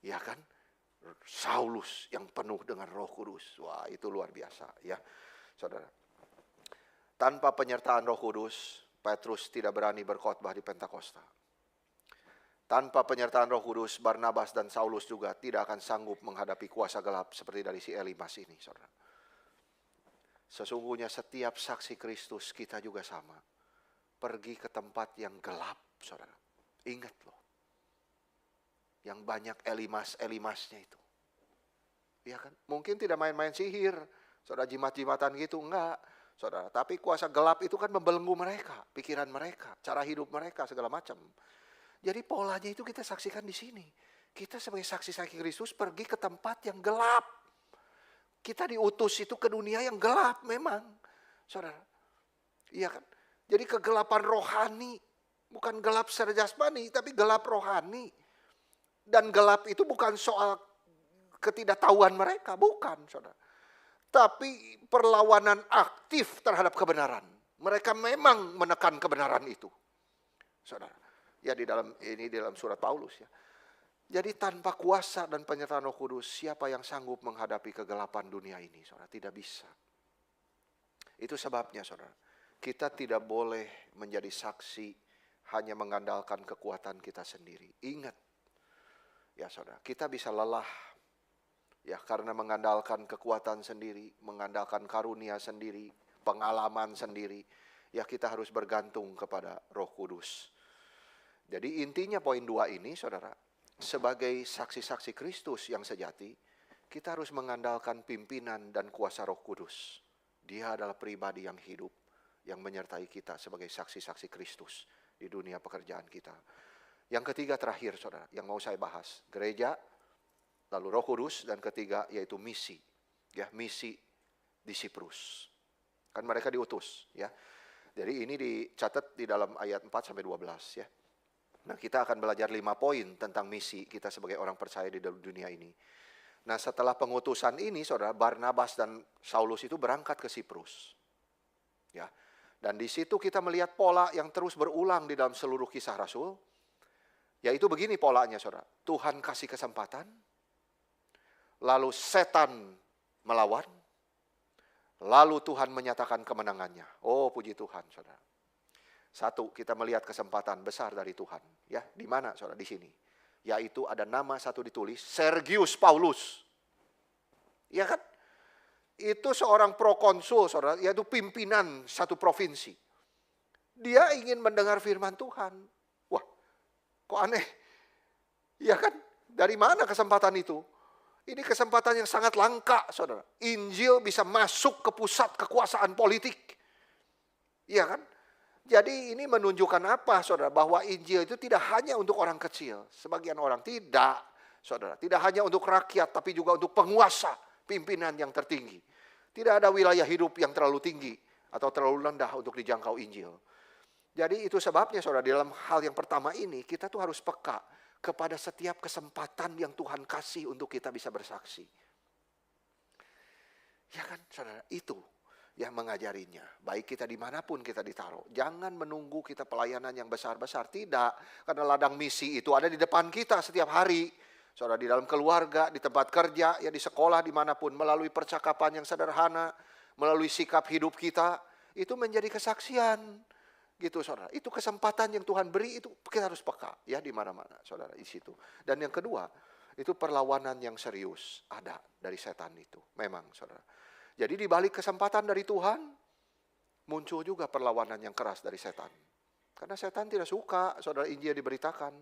Ya kan? Saulus yang penuh dengan Roh Kudus. Wah, itu luar biasa ya saudara. Tanpa penyertaan Roh Kudus, Petrus tidak berani berkhotbah di Pentakosta. Tanpa penyertaan Roh Kudus, Barnabas dan Saulus juga tidak akan sanggup menghadapi kuasa gelap seperti dari si Elimas ini, saudara. Sesungguhnya setiap saksi Kristus kita juga sama. Pergi ke tempat yang gelap, saudara. Ingat loh. Yang banyak Elimasnya itu. Ya kan? Mungkin tidak main-main sihir, saudara, jimat-jimatan gitu, enggak. Saudara, tapi kuasa gelap itu kan membelenggu mereka, pikiran mereka, cara hidup mereka, segala macam. Jadi polanya itu kita saksikan di sini. Kita sebagai saksi-saksi Kristus pergi ke tempat yang gelap. Kita diutus itu ke dunia yang gelap memang. Saudara. Iya kan? Jadi kegelapan rohani. Bukan gelap secara jasmani, tapi gelap rohani. Dan gelap itu bukan soal ketidaktahuan mereka. Bukan, saudara. Tapi perlawanan aktif terhadap kebenaran. Mereka memang menekan kebenaran itu. Saudara. Ya di dalam surat Paulus ya. Jadi tanpa kuasa dan penyertaan Roh Kudus, siapa yang sanggup menghadapi kegelapan dunia ini, saudara? Tidak bisa. Itu sebabnya, saudara, kita tidak boleh menjadi saksi hanya mengandalkan kekuatan kita sendiri. Ingat, ya saudara, kita bisa lelah, ya karena mengandalkan kekuatan sendiri, mengandalkan karunia sendiri, pengalaman sendiri. Ya kita harus bergantung kepada Roh Kudus. Jadi intinya poin 2 ini saudara, sebagai saksi-saksi Kristus yang sejati, kita harus mengandalkan pimpinan dan kuasa Roh Kudus. Dia adalah pribadi yang hidup, yang menyertai kita sebagai saksi-saksi Kristus di dunia pekerjaan kita. Yang ketiga terakhir saudara, yang mau saya bahas, gereja, lalu Roh Kudus, dan ketiga yaitu misi. Ya, misi Disiprus. Kan mereka diutus, ya. Jadi ini dicatat di dalam ayat 4 sampai 12 ya. Nah, kita akan belajar 5 poin tentang misi kita sebagai orang percaya di dalam dunia ini. Nah, setelah pengutusan ini, saudara, Barnabas dan Saulus itu berangkat ke Siprus. Ya. Dan di situ kita melihat pola yang terus berulang di dalam seluruh kisah Rasul. Yaitu begini polanya, saudara. Tuhan kasih kesempatan, lalu setan melawan, lalu Tuhan menyatakan kemenangannya. Oh, puji Tuhan, saudara. Satu, kita melihat kesempatan besar dari Tuhan. Ya, di mana, saudara? Di sini. Yaitu ada nama satu ditulis, Sergius Paulus. Ya kan? Itu seorang prokonsul, saudara, yaitu pimpinan satu provinsi. Dia ingin mendengar firman Tuhan. Wah, kok aneh? Ya kan? Dari mana kesempatan itu? Ini kesempatan yang sangat langka, saudara. Injil bisa masuk ke pusat kekuasaan politik. Iya kan? Jadi ini menunjukkan apa, saudara? Bahwa Injil itu tidak hanya untuk orang kecil. Sebagian orang tidak, saudara. Tidak hanya untuk rakyat, tapi juga untuk penguasa, pimpinan yang tertinggi. Tidak ada wilayah hidup yang terlalu tinggi atau terlalu rendah untuk dijangkau Injil. Jadi itu sebabnya, saudara, dalam hal yang pertama ini, kita tuh harus peka kepada setiap kesempatan yang Tuhan kasih untuk kita bisa bersaksi. Ya kan, saudara, itu yang mengajarinya. Baik kita dimanapun kita ditaruh. Jangan menunggu kita pelayanan yang besar-besar. Tidak, karena ladang misi itu ada di depan kita setiap hari. Saudara, di dalam keluarga, di tempat kerja, ya di sekolah, dimanapun. Melalui percakapan yang sederhana, melalui sikap hidup kita, itu menjadi kesaksian. Gitu, saudara. Itu kesempatan yang Tuhan beri, itu kita harus peka ya di mana-mana, saudara, di situ. Dan yang kedua, itu perlawanan yang serius ada dari setan itu. Memang, saudara. Jadi di balik kesempatan dari Tuhan, muncul juga perlawanan yang keras dari setan. Karena setan tidak suka, saudara, Injil diberitakan.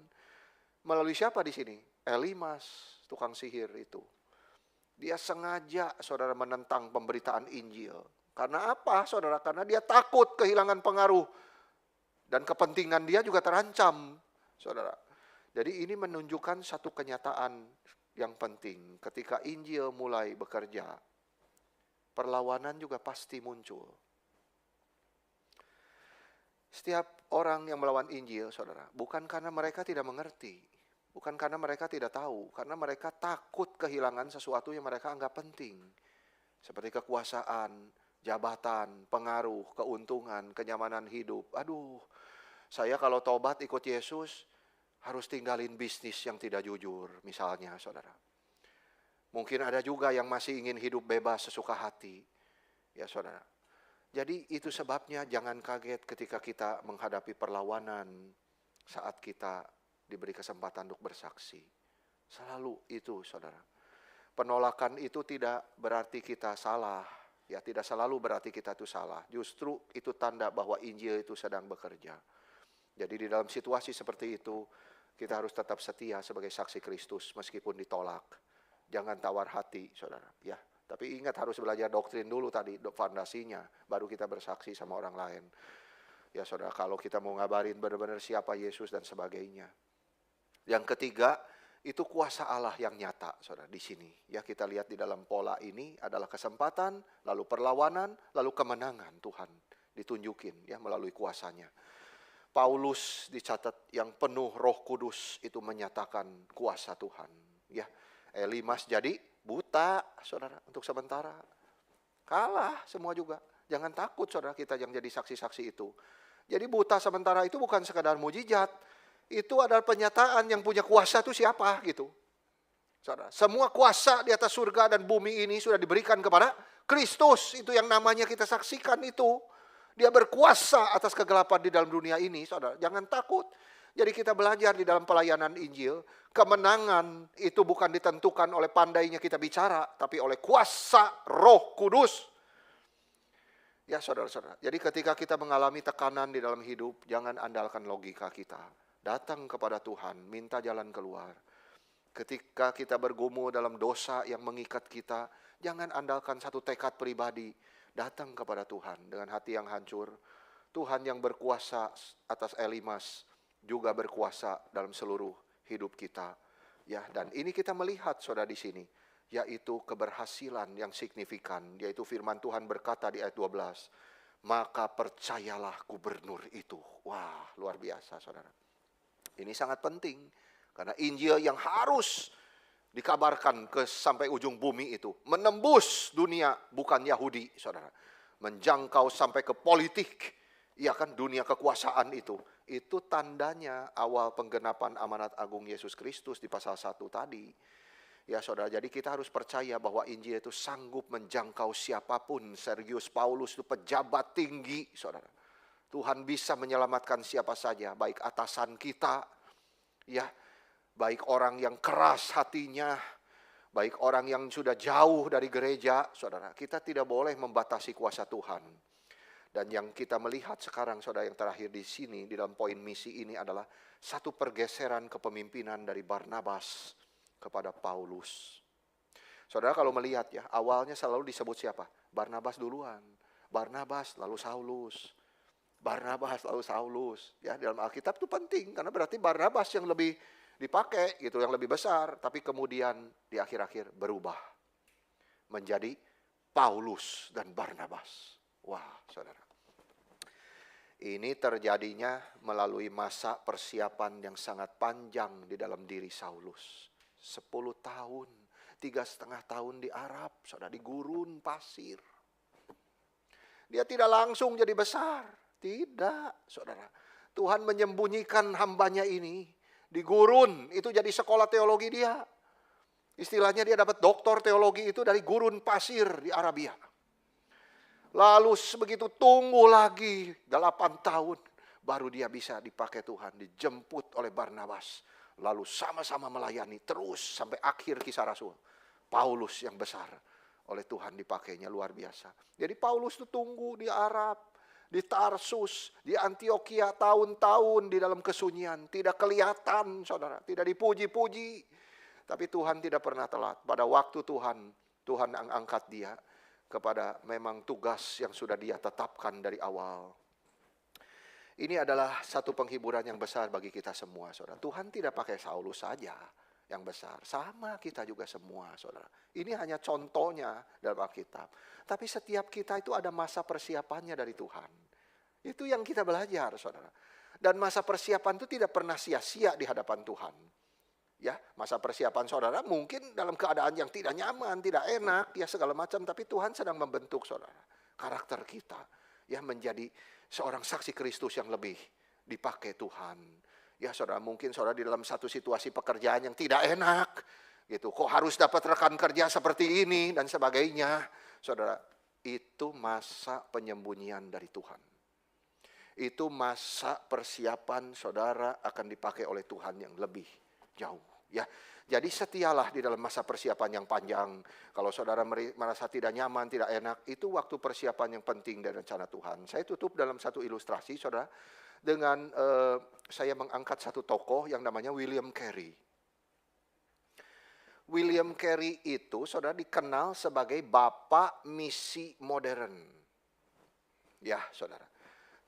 Melalui siapa di sini? Elimas, tukang sihir itu. Dia sengaja, saudara, menentang pemberitaan Injil. Karena apa, saudara? Karena dia takut kehilangan pengaruh. Dan kepentingan dia juga terancam, saudara. Jadi ini menunjukkan satu kenyataan yang penting. Ketika Injil mulai bekerja, perlawanan juga pasti muncul. Setiap orang yang melawan Injil, saudara, bukan karena mereka tidak mengerti. Bukan karena mereka tidak tahu. Karena mereka takut kehilangan sesuatu yang mereka anggap penting. Seperti kekuasaan, jabatan, pengaruh, keuntungan, kenyamanan hidup. Aduh, saya kalau tobat ikut Yesus harus tinggalin bisnis yang tidak jujur, misalnya, saudara. Mungkin ada juga yang masih ingin hidup bebas sesuka hati, ya saudara. Jadi itu sebabnya jangan kaget ketika kita menghadapi perlawanan saat kita diberi kesempatan untuk bersaksi. Selalu itu, saudara. Penolakan itu tidak berarti kita salah. Ya, tidak selalu berarti kita itu salah. Justru itu tanda bahwa Injil itu sedang bekerja. Jadi di dalam situasi seperti itu, kita harus tetap setia sebagai saksi Kristus meskipun ditolak. Jangan tawar hati, saudara. Ya, tapi ingat harus belajar doktrin dulu tadi, fondasinya. Baru kita bersaksi sama orang lain. Ya saudara, kalau kita mau ngabarin benar-benar siapa Yesus dan sebagainya. Yang ketiga, itu kuasa Allah yang nyata, saudara, di sini. Ya, kita lihat di dalam pola ini adalah kesempatan, lalu perlawanan, lalu kemenangan Tuhan ditunjukin ya melalui kuasanya. Paulus dicatat yang penuh Roh Kudus itu menyatakan kuasa Tuhan. Ya, Elimas jadi buta, saudara, untuk sementara. Kalah semua juga. Jangan takut, saudara, kita yang jadi saksi-saksi itu. Jadi buta sementara itu bukan sekadar mujizat. Itu adalah penyataan yang punya kuasa itu siapa gitu. Saudara, semua kuasa di atas surga dan bumi ini sudah diberikan kepada Kristus. Itu yang namanya kita saksikan itu. Dia berkuasa atas kegelapan di dalam dunia ini, saudara. Jangan takut. Jadi kita belajar di dalam pelayanan Injil, kemenangan itu bukan ditentukan oleh pandainya kita bicara, tapi oleh kuasa Roh Kudus. Ya saudara-saudara, jadi ketika kita mengalami tekanan di dalam hidup, jangan andalkan logika kita. Datang kepada Tuhan, minta jalan keluar. Ketika kita bergumul dalam dosa yang mengikat kita, jangan andalkan satu tekad pribadi. Datang kepada Tuhan dengan hati yang hancur. Tuhan yang berkuasa atas Elimas juga berkuasa dalam seluruh hidup kita. Ya, dan ini kita melihat saudara di sini, yaitu keberhasilan yang signifikan, yaitu firman Tuhan berkata di ayat 12, maka percayalah gubernur itu. Wah, luar biasa saudara. Ini sangat penting, karena Injil yang harus dikabarkan ke sampai ujung bumi itu, menembus dunia bukan Yahudi saudara, menjangkau sampai ke politik, ya kan, dunia kekuasaan itu tandanya awal penggenapan amanat agung Yesus Kristus di pasal 1 tadi. Ya saudara, jadi kita harus percaya bahwa Injil itu sanggup menjangkau siapapun. Sergius Paulus itu pejabat tinggi saudara. Tuhan bisa menyelamatkan siapa saja, baik atasan kita, ya, baik orang yang keras hatinya, baik orang yang sudah jauh dari gereja, saudara. Kita tidak boleh membatasi kuasa Tuhan. Dan yang kita melihat sekarang saudara, yang terakhir di sini di dalam poin misi ini adalah satu pergeseran kepemimpinan dari Barnabas kepada Paulus. Saudara kalau melihat ya, awalnya selalu disebut siapa? Barnabas duluan. Barnabas lalu Saulus. Barnabas lalu Saulus. Ya, dalam Alkitab itu penting karena berarti Barnabas yang lebih dipakai gitu, yang lebih besar. Tapi kemudian di akhir-akhir berubah menjadi Paulus dan Barnabas. Wah, saudara. Ini terjadinya melalui masa persiapan yang sangat panjang di dalam diri Saulus. 10 tahun, 3,5 tahun di Arab, saudara, di gurun pasir. Dia tidak langsung jadi besar, tidak, saudara. Tuhan menyembunyikan hambanya ini di gurun, itu jadi sekolah teologi dia. Istilahnya dia dapat doktor teologi itu dari gurun pasir di Arabia. Lalu begitu tunggu lagi 8 tahun, baru dia bisa dipakai Tuhan, dijemput oleh Barnabas. Lalu sama-sama melayani terus sampai akhir kisah Rasul. Paulus yang besar oleh Tuhan dipakainya luar biasa. Jadi Paulus itu tunggu di Arab, di Tarsus, di Antioquia tahun-tahun di dalam kesunyian. Tidak kelihatan saudara, tidak dipuji-puji. Tapi Tuhan tidak pernah telat. Pada waktu Tuhan angkat dia kepada memang tugas yang sudah dia tetapkan dari awal. Ini adalah satu penghiburan yang besar bagi kita semua, saudara. Tuhan tidak pakai Saulus saja yang besar. Sama kita juga semua, saudara. Ini hanya contohnya dalam Alkitab. Tapi setiap kita itu ada masa persiapannya dari Tuhan. Itu yang kita belajar, saudara. Dan masa persiapan itu tidak pernah sia-sia di hadapan Tuhan. Ya, masa persiapan saudara mungkin dalam keadaan yang tidak nyaman, tidak enak, ya segala macam. Tapi Tuhan sedang membentuk saudara, karakter kita. Ya, menjadi seorang saksi Kristus yang lebih dipakai Tuhan. Ya saudara, mungkin saudara di dalam satu situasi pekerjaan yang tidak enak, gitu. Kok harus dapat rekan kerja seperti ini dan sebagainya. Saudara, itu masa penyembunyian dari Tuhan. Itu masa persiapan saudara akan dipakai oleh Tuhan yang lebih jauh. Ya, jadi setialah di dalam masa persiapan yang panjang. Kalau saudara merasa tidak nyaman, tidak enak, itu waktu persiapan yang penting dari rencana Tuhan. Saya tutup dalam satu ilustrasi, saudara, dengan saya mengangkat satu tokoh yang namanya William Carey. William Carey itu, saudara, dikenal sebagai bapak misi modern. Ya, saudara.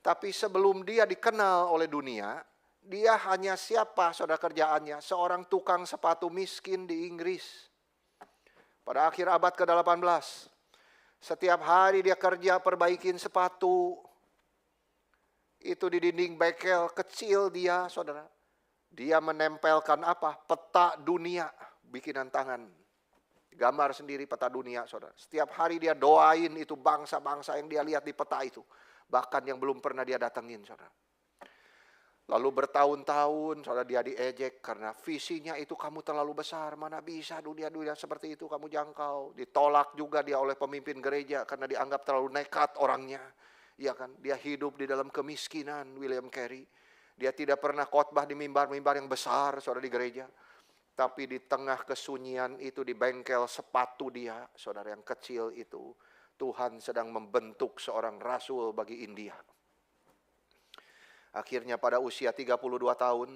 Tapi sebelum dia dikenal oleh dunia, dia hanya siapa saudara kerjaannya? Seorang tukang sepatu miskin di Inggris. Pada akhir abad ke-18. Setiap hari dia kerja perbaikin sepatu. Itu di dinding bengkel kecil dia saudara. Dia menempelkan apa? Peta dunia. Bikinan tangan. Gambar sendiri peta dunia saudara. Setiap hari dia doain itu bangsa-bangsa yang dia lihat di peta itu. Bahkan yang belum pernah dia datengin saudara. Lalu bertahun-tahun saudara dia diejek karena visinya itu kamu terlalu besar. Mana bisa dunia-dunia seperti itu kamu jangkau. Ditolak juga dia oleh pemimpin gereja karena dianggap terlalu nekat orangnya. Ya kan, dia hidup di dalam kemiskinan William Carey. Dia tidak pernah khotbah di mimbar-mimbar yang besar saudara di gereja. Tapi di tengah kesunyian itu di bengkel sepatu dia, saudara yang kecil itu. Tuhan sedang membentuk seorang rasul bagi India. Akhirnya pada usia 32 tahun,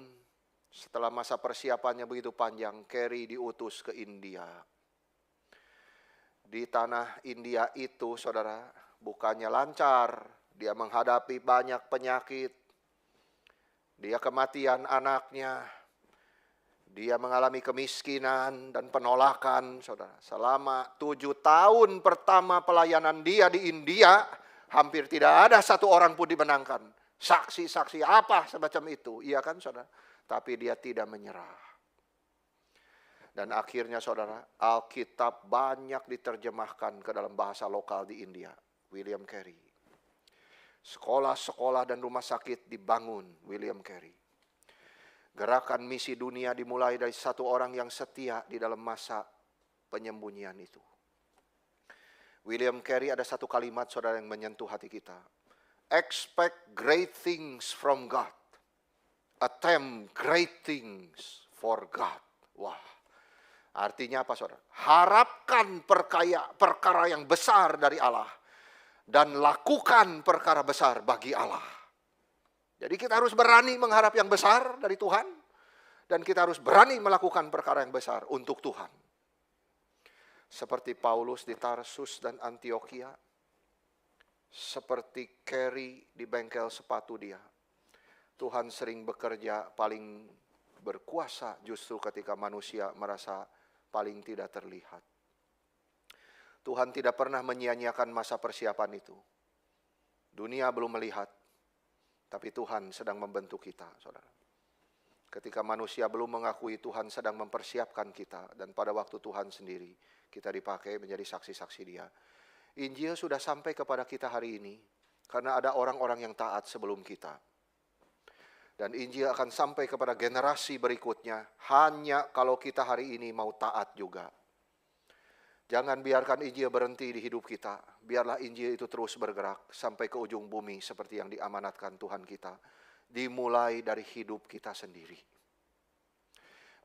setelah masa persiapannya begitu panjang, Carey diutus ke India. Di tanah India itu, saudara, bukannya lancar, dia menghadapi banyak penyakit, dia kematian anaknya, dia mengalami kemiskinan dan penolakan, saudara. Selama 7 tahun pertama pelayanan dia di India, hampir tidak ada satu orang pun dimenangkan. Saksi-saksi apa semacam itu, iya kan saudara? Tapi dia tidak menyerah. Dan akhirnya saudara, Alkitab banyak diterjemahkan ke dalam bahasa lokal di India. William Carey. Sekolah-sekolah dan rumah sakit dibangun William Carey. Gerakan misi dunia dimulai dari satu orang yang setia di dalam masa penyembunyian itu. William Carey ada satu kalimat saudara yang menyentuh hati kita. Expect great things from God. Attempt great things for God. Wah, artinya apa saudara? Harapkan perkara yang besar dari Allah. Dan lakukan perkara besar bagi Allah. Jadi kita harus berani mengharap yang besar dari Tuhan. Dan kita harus berani melakukan perkara yang besar untuk Tuhan. Seperti Paulus di Tarsus dan Antioquia. Seperti Carey di bengkel sepatu dia. Tuhan sering bekerja paling berkuasa justru ketika manusia merasa paling tidak terlihat. Tuhan tidak pernah menyia-nyiakan masa persiapan itu. Dunia belum melihat, tapi Tuhan sedang membentuk kita, saudara. Ketika manusia belum mengakui, Tuhan sedang mempersiapkan kita. Dan pada waktu Tuhan sendiri, kita dipakai menjadi saksi-saksi dia. Injil sudah sampai kepada kita hari ini, karena ada orang-orang yang taat sebelum kita. Dan Injil akan sampai kepada generasi berikutnya, hanya kalau kita hari ini mau taat juga. Jangan biarkan Injil berhenti di hidup kita. Biarlah Injil itu terus bergerak sampai ke ujung bumi seperti yang diamanatkan Tuhan kita. Dimulai dari hidup kita sendiri.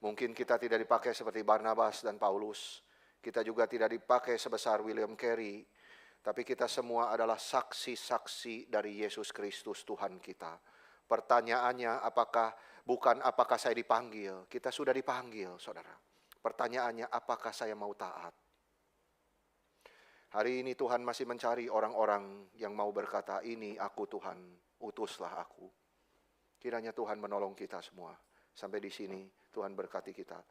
Mungkin kita tidak dipakai seperti Barnabas dan Paulus. Kita juga tidak dipakai sebesar William Carey. Tapi kita semua adalah saksi-saksi dari Yesus Kristus Tuhan kita. Pertanyaannya bukan apakah saya dipanggil. Kita sudah dipanggil saudara. Pertanyaannya apakah saya mau taat. Hari ini Tuhan masih mencari orang-orang yang mau berkata, ini aku Tuhan, utuslah aku. Kiranya Tuhan menolong kita semua. Sampai di sini Tuhan berkati kita.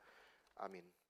Amin.